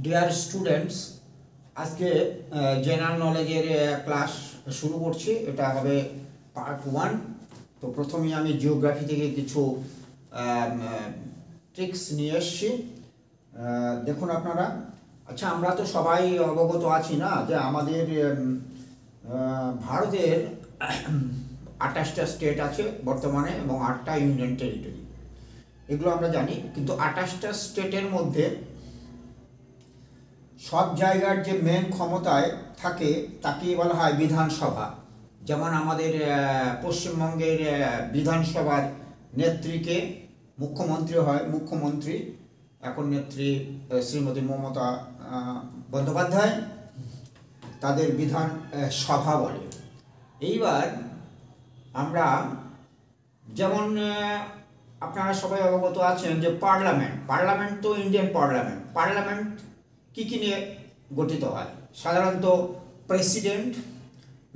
Dear students, আজকে general নলেজের class শুরু করছি। এটা হবে পার্ট 1। তো প্রথমেই আমি জিওগ্রাফি থেকে কিছু ট্রিক্স নিয়ে এসেছি। দেখুন আপনারা, আচ্ছা আমরা তো সবাই অবগত আছি না যে আমাদের ভারতের 28টা স্টেট আছে বর্তমানে এবং 8টা ইউনিয়ন টেরিটরি, এগুলো আমরা জানি। কিন্তু 28টা স্টেটের মধ্যে সব জায়গার যে মেন ক্ষমতায় থাকে তাকে বলা হয় বিধানসভা। যেমন আমাদের পশ্চিমবঙ্গের বিধানসভার নেত্রীকে মুখ্যমন্ত্রী হয়, মুখ্যমন্ত্রী এখন নেত্রী শ্রীমতী মমতা বন্দ্যোপাধ্যায়, তাদের বিধান সভা বলে। এইবার আমরা যেমন আপনারা সবাই অবগত আছেন যে পার্লামেন্ট তো ইন্ডিয়ান পার্লামেন্ট কী কী নিয়ে গঠিত হয়? সাধারণত প্রেসিডেন্ট,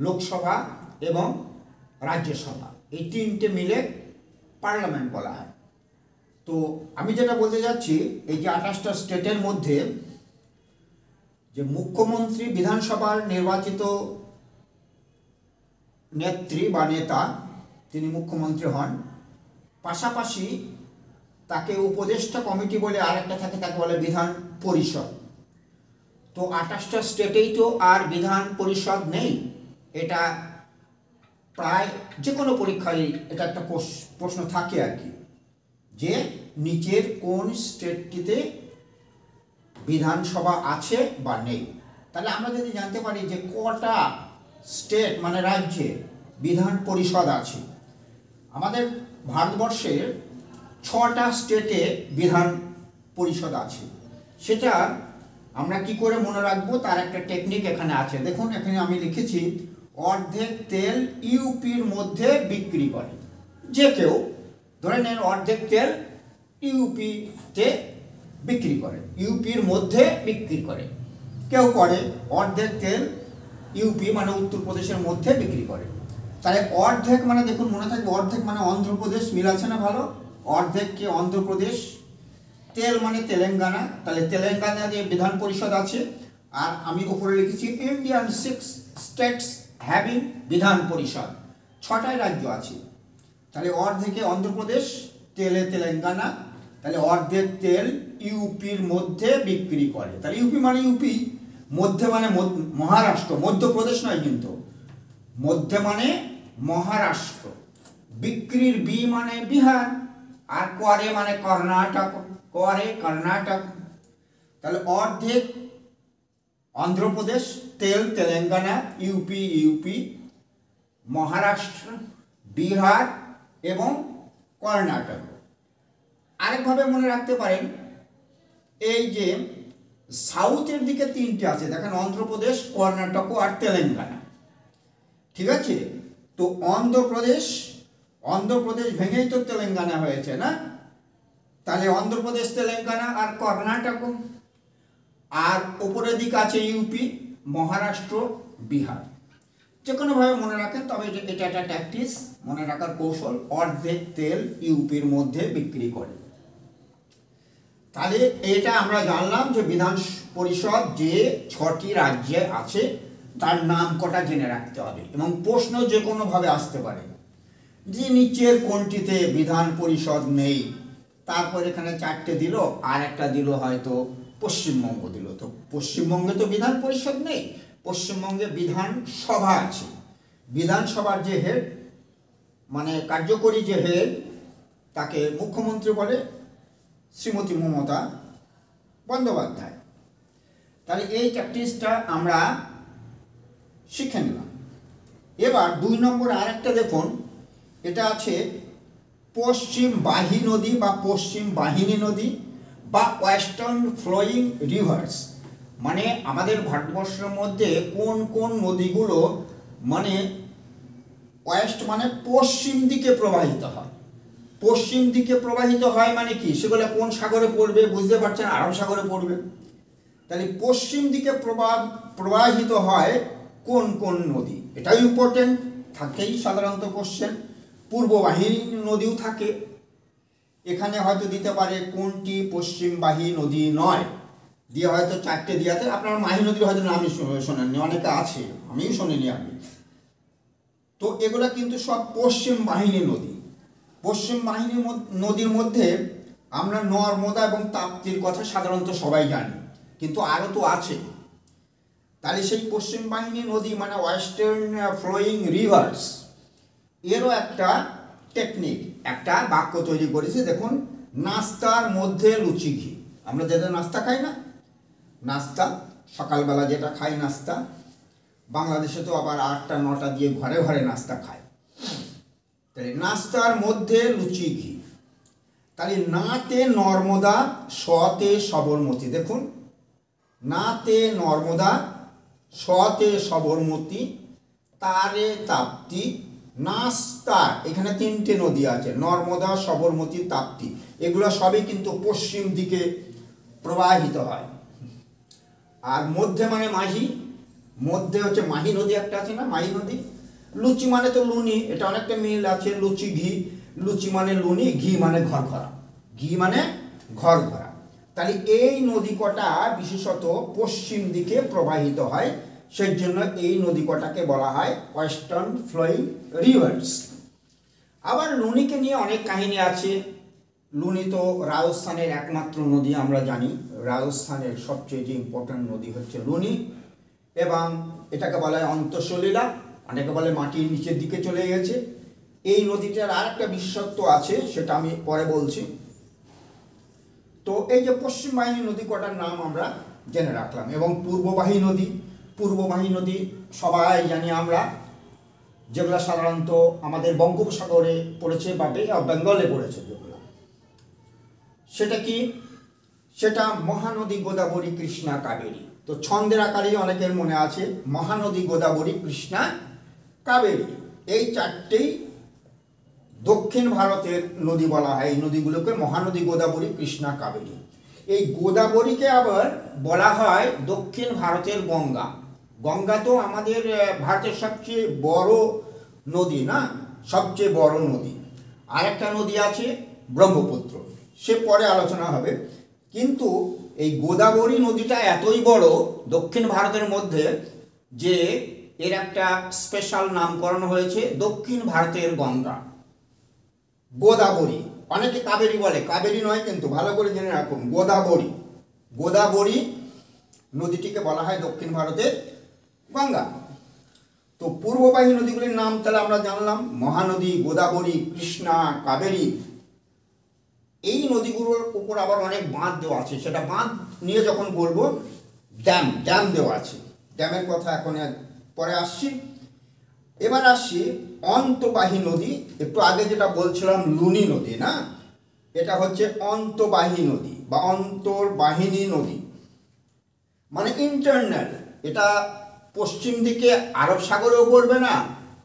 লোকসভা এবং রাজ্যসভা, এই তিনটে মিলে পার্লামেন্ট বলা হয়। তো আমি যেটা বলতে যাচ্ছি, এই যে 28টা স্টেটের মধ্যে যে মুখ্যমন্ত্রী বিধানসভার নির্বাচিত নেত্রী বা নেতা, তিনি মুখ্যমন্ত্রী হন। পাশাপাশি তাকে উপদেষ্টা কমিটি বলে আরেকটা থাকে, তাকে বলে বিধান পরিষদ। তো 28টা স্টেটেই তো আর বিধান পরিষদ নেই। এটা প্রায় যে কোনো পরীক্ষায় এটা একটা প্রশ্ন থাকে আর কি, যে নিচের কোন স্টেটটিতে বিধানসভা আছে বা নেই। তাহলে আমরা যদি জানতে পারি যে কটা স্টেট মানে রাজ্যে বিধান পরিষদ আছে, আমাদের ভারতবর্ষের 6টা স্টেটে বিধান পরিষদ আছে। সেটা আমরা কি করে মনে রাখবো তার একটা টেকনিক এখানে আছে। দেখুন, এখানে আমি লিখেছি অর্ধেক তেল ইউপির মধ্যে বিক্রি করে। যে কেউ ধরে নেন অর্ধেক তেল ইউপিতে বিক্রি করে, ইউপির মধ্যে বিক্রি করে। কেউ করে অর্ধেক তেল ইউপি মানে উত্তরপ্রদেশের মধ্যে বিক্রি করে। তাহলে অর্ধেক মানে দেখুন মনে থাকবে, অর্ধেক মানে অন্ধ্রপ্রদেশ, মিল আছে না ভালো? অর্ধেককে অন্ধ্রপ্রদেশ, তেল মানে তেলেঙ্গানা, তাহলে তেলেঙ্গানা যে বিধান পরিষদ আছে। আর আমি উপরে লিখেছি ইন্ডিয়ান 6 স্টেটস হ্যাভিং বিধান পরিষদ, 6টায় রাজ্য আছে। তাহলে অর্ধেকে অন্ধ্রপ্রদেশ, তেলে তেলেঙ্গানা, তাহলে অর্ধেক তেল ইউপির মধ্যে বিক্রি করে। তাহলে ইউপি মানে ইউপি, মধ্যে মানে মহারাষ্ট্র, মধ্যপ্রদেশ নয় কিন্তু, মধ্যে মানে মহারাষ্ট্র, বিক্রির বি মানে বিহার, আর করে মানে কর্ণাটক, করে কর্ণাটক। তাহলে অর্ধেক অন্ধ্রপ্রদেশ, তেল তেলেঙ্গানা, ইউপি, মহারাষ্ট্র, বিহার এবং কর্ণাটক। আরেকভাবে মনে রাখতে পারেন, এই যে সাউথের দিকে 3টে আছে, দেখেন অন্ধ্রপ্রদেশ, কর্ণাটক আর তেলেঙ্গানা, ঠিক আছে? তো অন্ধ্রপ্রদেশ ভেঙেই তো তেলেঙ্গানা হয়েছে না? তাহলে অন্ধ্রপ্রদেশ, তেলেঙ্গানা আর কর্ণাটক। আর উপরের দিক আছে ইউপি, মহারাষ্ট্র, বিহার। যে কোনোভাবে মনে রাখেন, তবে এটা একটা ট্যাকটিস, মনে রাখার কৌশল। অর্ধেক তেল ইউপির মধ্যে বিক্রি করে। তাহলে এটা আমরা জানলাম যে বিধান পরিষদ যে 6টি রাজ্যে আছে তার নাম কটা জেনে রাখতে হবে। এবং প্রশ্ন যে কোনোভাবে আসতে পারে যে নিচের কোনটিতে বিধান পরিষদ নেই, তারপর এখানে 4টে দিল, আর একটা দিল হয়তো পশ্চিমবঙ্গ দিল। তো পশ্চিমবঙ্গে তো বিধান পরিষদ নেই, পশ্চিমবঙ্গে বিধানসভা আছে। বিধানসভার যে হেড মানে কার্যকরী যে হেড, তাকে মুখ্যমন্ত্রী বলে শ্রীমতী মমতা বন্দ্যোপাধ্যায়। তাহলে এই ট্যাকটিক্সটা আমরা শিখে নিলাম। এবার 2 নম্বরে আরেকটা দেখুন, এটা আছে পশ্চিম বাহী নদী বা পশ্চিম বাহিনী নদী বা ওয়েস্টার্ন ফ্লোয়িং রিভার্স। মানে আমাদের ভারতবর্ষের মধ্যে কোন কোন নদীগুলো মানে ওয়েস্ট মানে পশ্চিম দিকে প্রবাহিত হয়। পশ্চিম দিকে প্রবাহিত হয় মানে কি, সেগুলো কোন সাগরে পড়বে বুঝতে পারছেন? আরব সাগরে পড়বে। তাহলে পশ্চিম দিকে প্রবাহিত হয় কোন কোন নদী, এটাও ইম্পর্টেন্ট, থাকেই সাধারণত কোশ্চেন। পূর্ব বাহিনী নদীও থাকে, এখানে হয়তো দিতে পারে কোনটি পশ্চিমবাহী নদী নয়, দিয়ে হয়তো 4টে দিয়াতে, আপনার মাহি নদীর হয়তো নামই শোনেননি, অনেকে আছে, আমিও শুনিনি আগে। তো এগুলো কিন্তু সব পশ্চিম বাহিনী নদী। পশ্চিম বাহিনী নদীর মধ্যে আমরা নর্মদা এবং তাপ্তির কথা সাধারণত সবাই জানি, কিন্তু আরও তো আছে। তাহলে সেই পশ্চিম বাহিনী নদী মানে ওয়েস্টার্ন ফ্লোয়িং রিভার্স, এরও একটা টেকনিক, একটা বাক্য তৈরি করেছে। দেখুন, নাস্তার মধ্যে লুচি ঘি। আমরা যেটা নাস্তা খাই না, নাস্তা সকালবেলা যেটা খাই নাস্তা, বাংলাদেশে তো আবার 8টা 9টা দিয়ে ঘরে ঘরে নাস্তা খায়। তাহলে নাস্তার মধ্যে লুচি ঘি। তাহলে নাতে নর্মদা, সতে সবরমতী। দেখুন, নাতে নর্মদা, সতে সবরমতী, তারে তাপ্তি, নাস্তা। এখানে 3টে নদী আছে, নর্মদা, সবরমতী, তাপ্তি। এগুলো সবই কিন্তু পশ্চিম দিকে প্রবাহিত হয়। আর মধ্যে মানে মাহি, মধ্যে হচ্ছে মাহি নদী একটা আছে না, মাহি নদী। লুচি মানে তো লুনি, এটা অনেকটা মিল আছে, লুচি ঘি। লুচি মানে লুনি, ঘি মানে ঘরঘরা, ঘি মানে ঘরঘরা। তাহলে এই নদী কটা বিশেষত পশ্চিম দিকে প্রবাহিত হয়, সেই জন্য এই নদী কটাকে বলা হয় ওয়েস্টার্ন ফ্লোয়িং রিভার্স। আবার লুনিকে নিয়ে অনেক কাহিনী আছে। লুনি তো রাজস্থানের একমাত্র নদী, আমরা জানি রাজস্থানের সবচেয়ে যে ইম্পর্ট্যান্ট নদী হচ্ছে লুনি, এবং এটাকে বলা হয় অন্তঃসলীলা, অনেকে বলে মাটির নিচের দিকে চলে গেছে। এই নদীটার আর একটা বিশেষত্ব আছে, সেটা আমি পরে বলছি। তো এই যে পশ্চিম বাহিনী নদী কটার নাম আমরা জেনে রাখলাম, এবং পূর্ববাহী নদী। পূর্ববাহী নদী সবাই জানি আমরা, যেগুলো সাধারণত আমাদের বঙ্গোপসাগরে পড়েছে বা বে অফ বেঙ্গলে পড়েছে যেগুলো, সেটা কি? সেটা মহানদী, গোদাবরী, কৃষ্ণা, কাবেরী। তো ছন্দের আকারেই অনেকের মনে আছে, মহানদী, গোদাবরী, কৃষ্ণা, কাবেরী। এই 4টেই দক্ষিণ ভারতের নদী বলা হয়। এই নদীগুলোকে মহানদী, গোদাবরী, কৃষ্ণা, কাবেরী। এই গোদাবরীকে আবার বলা হয় দক্ষিণ ভারতের গঙ্গা। গঙ্গা তো আমাদের ভারতের সবচেয়ে বড় নদী না, সবচেয়ে বড় নদী। আরেকটা নদী আছে ব্রহ্মপুত্র, সে পরে আলোচনা হবে। কিন্তু এই গোদাবরী নদীটা এতই বড় দক্ষিণ ভারতের মধ্যে যে এর একটা স্পেশাল নামকরণ হয়েছে দক্ষিণ ভারতের গঙ্গা, গোদাবরী। অনেকে কাবেরী বলে, কাবেরী নয় কিন্তু, ভালো করে জেনে রাখুন, গোদাবরী। গোদাবরী নদীটিকে বলা হয় দক্ষিণ ভারতের গঙ্গা। তো পূর্ববাহী নদীগুলির নাম তাহলে আমরা জানলাম, মহানদী, গোদাবরী, কৃষ্ণা, কাবেরী। এই নদীগুলোর উপর আবার অনেক বাঁধ দেওয়া আছে, সেটা বাঁধ নিয়ে যখন বলবো, ড্যাম ড্যাম দেওয়া আছে, ড্যামের কথা এখন পরে আসছি। এবার আসছি অন্তবাহী নদী। একটু আগে যেটা বলছিলাম লুনি নদী না, এটা হচ্ছে অন্তবাহী নদী বা অন্তর্বাহিনী নদী, মানে ইন্টারনাল। এটা পশ্চিম দিকে আরব সাগরেও পড়বে না,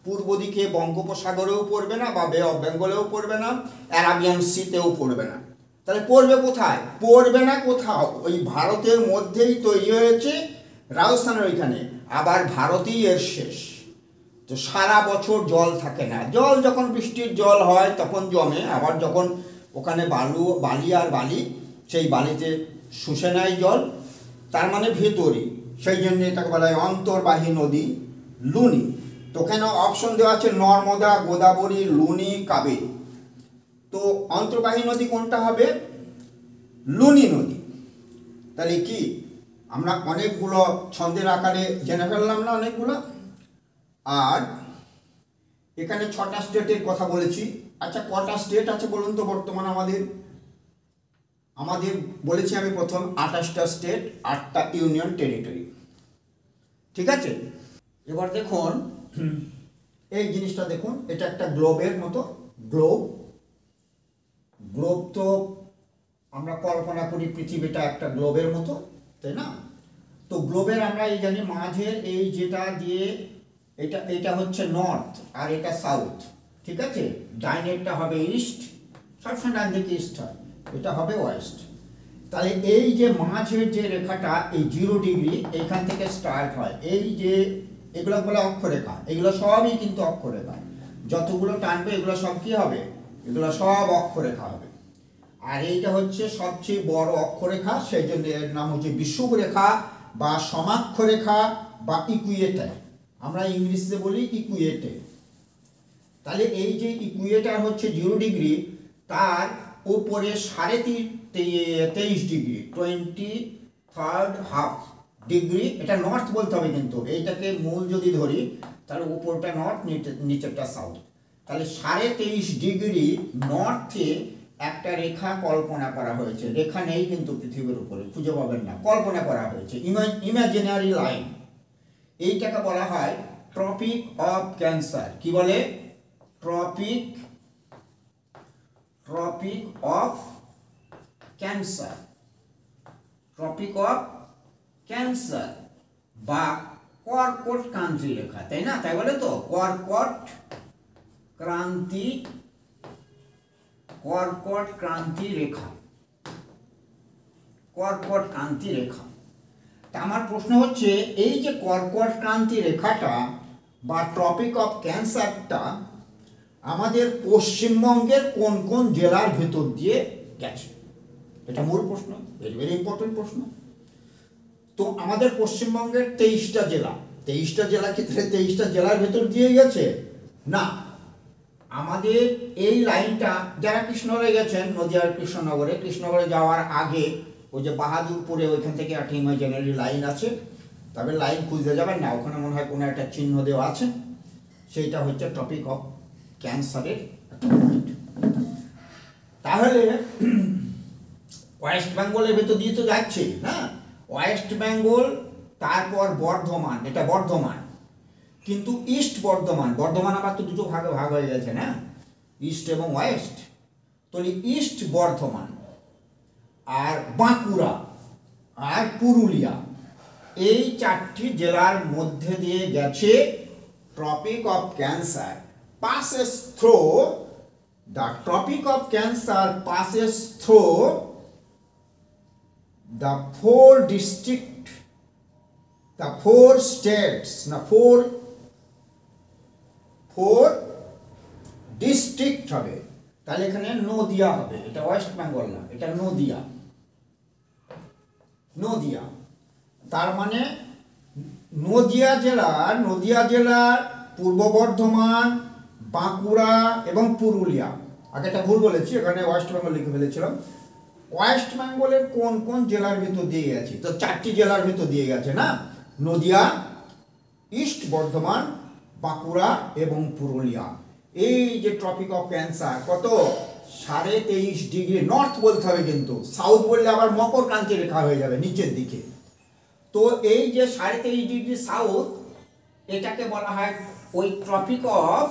পূর্ব দিকে বঙ্গোপসাগরেও পড়বে না, বা বে অফ বেঙ্গলেও পড়বে না, অ্যারাবিয়ান সিতেও পড়বে না। তাহলে পড়বে কোথায়? পড়বে না কোথাও, ওই ভারতের মধ্যেই তৈরি হয়েছে, রাজস্থানের ওইখানে। আবার ভারতই এর শেষ। তো সারা বছর জল থাকে না, জল যখন বৃষ্টির জল হয় তখন জমে, আবার যখন ওখানে বালি আর বালি, সেই বালিতে শুষে নেয় জল, তার মানে ভেতরে, সেই জন্য এটাকে বলা হয় অন্তর্বাহী নদী, লুনি। তো ওখানে অপশন দেওয়া আছে নর্মদা, গোদাবরী, লুনি, কাবেরী। তো অন্তর্বাহী নদী কোনটা হবে? লুনি নদী। তাহলে কি আমরা অনেকগুলো ছন্দের আকারে জেনে ফেললাম না অনেকগুলো। আর এখানে 6টা স্টেটের কথা বলেছি। আচ্ছা, কটা স্টেট আছে বলুন তো বর্তমান আমাদের? বলেছি আমি প্রথম 28টা স্টেট, 8টা ইউনিয়ন টেরিটরি। ঠিক আছে, এবার দেখুন এই জিনিসটা দেখুন, এটা একটা গ্লোবের মতো। গ্লোব তো আমরা কল্পনা করি পৃথিবীটা একটা গ্লোবের মতো, তাই না? তো গ্লোবের আমরা এই জানি মাঝের এই যেটা দিয়ে, এটা হচ্ছে নর্থ আর এটা সাউথ, ঠিক আছে? ডাইনেরটা হবে ইস্ট, সবসময় ডান দিকে ইস্ট হয়, এটা হবে ওয়েস্ট। তাহলে এই যে মাঝের যে রেখাটা, এই 0 ডিগ্রি এইখান থেকে স্টার্ট হয়, এই যে এগুলো বলে অক্ষরেখা, এগুলো সবই কিন্তু অক্ষরেখা। যতগুলো টানবে এগুলো সব কি হবে? এগুলো সব অক্ষরেখা হবে। আর এইটা হচ্ছে সবচেয়ে বড় অক্ষরেখা, সেই জন্য এর নাম হচ্ছে বিষুব রেখা বা সমাক্ষরেখা বা ইকুয়েটার, আমরা ইংলিশে বলি ইকুয়েটার। তাহলে এই যে ইকুয়েটার হচ্ছে 0 ডিগ্রি, তার উপরে 23.5 ডিগ্রি 23.5 ডিগ্রি, এটা নর্থ বলতে হবে, কিন্তু এইটাকে মূল যদি ধরি তাহলে উপরটা নর্থ নিচেরটা সাউথ। তাহলে 23.5 ডিগ্রি নর্থে একটা রেখা কল্পনা করা হয়েছে, রেখা নেই কিন্তু পৃথিবীর উপরে, খুঁজে পাবেন না, কল্পনা করা হয়েছে, ইমাজিনারি লাইন। এইটাকে বলা হয় ট্রপিক অফ ক্যান্সার। কি বলে? Tropic of cancer, tropic of cancer বা কর্কট ক্রান্তি রেখা, তাই না? তাই বলে তো, কর্কট ক্রান্তি রেখা, কর্কট ক্রান্তি রেখা। তা আমার প্রশ্ন হচ্ছে, এই যে কর্কট ক্রান্তি রেখাটা বা ট্রপিক অফ ক্যান্সারটা আমাদের পশ্চিমবঙ্গের কোন কোন জেলার ভেতর দিয়ে গেছে? এটা মূল প্রশ্ন, ভেরি ভেরি ইম্পর্টেন্ট প্রশ্ন। তো আমাদের পশ্চিমবঙ্গের 23টা জেলা, 23টা জেলা ক্ষেত্রে 23টা জেলার ভেতর দিয়ে গেছে না, আমাদের এই লাইনটা যারা কৃষ্ণনগরে গেছেন, নদিয়ার কৃষ্ণনগরে যাওয়ার আগে ওই যে বাহাদুরপুরে ওইখান থেকে একটা ইমাজিনারি লাইন আছে, তবে লাইন খুঁজতে যাবেন না, ওখানে মনে হয় কোনো একটা চিহ্ন দেওয়া আছে, সেইটা হচ্ছে টপিক অফ ক্যান্সারের একটা পয়েন্ট। তাহলে ওয়েস্ট বেঙ্গলের ভেতর দিয়ে তো যাচ্ছে না, ওয়েস্ট বেঙ্গল, তারপর বর্ধমান, এটা বর্ধমান, কিন্তু ইস্ট বর্ধমান আবার তো দুটো ভাগে ভাগ হয়ে গেছে না, ইস্ট এবং ওয়েস্ট। তাহলে ইস্ট বর্ধমান আর বাঁকুড়া আর পুরুলিয়া, এই 4টি জেলার মধ্যে দিয়ে গেছে tropic of cancer. passes through the tropic of cancer passes through the 4 districts, the 4 states, na 4 district হবে। তাহলে এখানে নদিয়া হবে, এটা ওয়েস্ট বেঙ্গল না, এটা নদিয়া। তার মানে নদিয়া জেলার পূর্ব বর্ধমান, বাঁকুড়া এবং পুরুলিয়া, আগে একটা ভুল বলেছি, এখানে ওয়েস্ট বেঙ্গল লিখে ফেলেছিলাম। ওয়েস্ট বেঙ্গলের কোন কোন জেলার ভিতর দিয়ে গেছে? তো 4টি জেলার ভিতর দিয়ে গেছে না, নদিয়া, ইস্ট বর্ধমান, বাঁকুড়া এবং পুরুলিয়া। এই যে ট্রপিক অফ ক্যান্সার কত 23.5 ডিগ্রি নর্থ বলতে হবে, কিন্তু সাউথ বললে আবার মকর ক্রান্তি রেখা হয়ে যাবে নিচের দিকে। তো এই যে 23.5 ডিগ্রি সাউথ, এটাকে বলা হয় ওই tropic of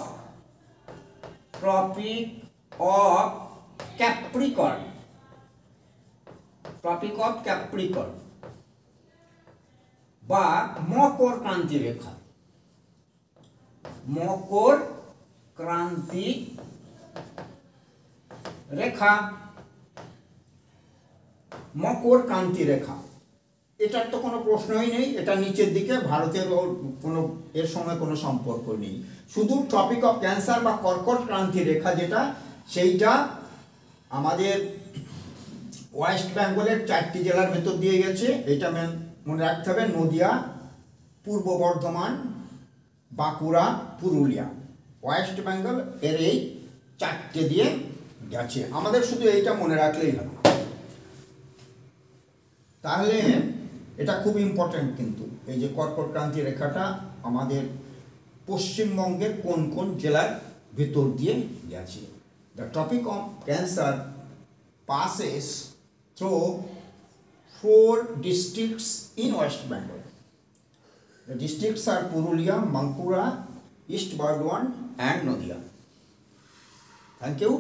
capricorn, tropic of capricorn বা মকর ক্রান্তি রেখা, মকর ক্রান্তি রেখা, মকর ক্রান্তি রেখা। এটার তো কোনো প্রশ্নই নেই, এটা নিচের দিকে, ভারতের কোনো এর সঙ্গে কোনো সম্পর্ক নেই। শুধু ট্রপিক অফ ক্যান্সার বা কর্কট ক্রান্তি রেখা যেটা, সেইটা আমাদের ওয়েস্ট বেঙ্গলের 4টি জেলার ভেতর দিয়ে গেছে। এটা মনে রাখতে হবে, নদিয়া, পূর্ব বর্ধমান, বাঁকুড়া, পুরুলিয়া, ওয়েস্ট বেঙ্গল এর এই 4টে দিয়ে গেছে। আমাদের শুধু এইটা মনে রাখলেই হবে। তাহলে এটা খুব ইম্পর্টেন্ট, কিন্তু এই যে কর্কট ক্রান্তি রেখাটা আমাদের পশ্চিমবঙ্গের কোন কোন জেলার ভিতর দিয়ে গেছে। The topic of cancer passes through 4 districts in West Bengal. The districts are Purulia, Bankura, East Burdwan and Nadia. Thank you.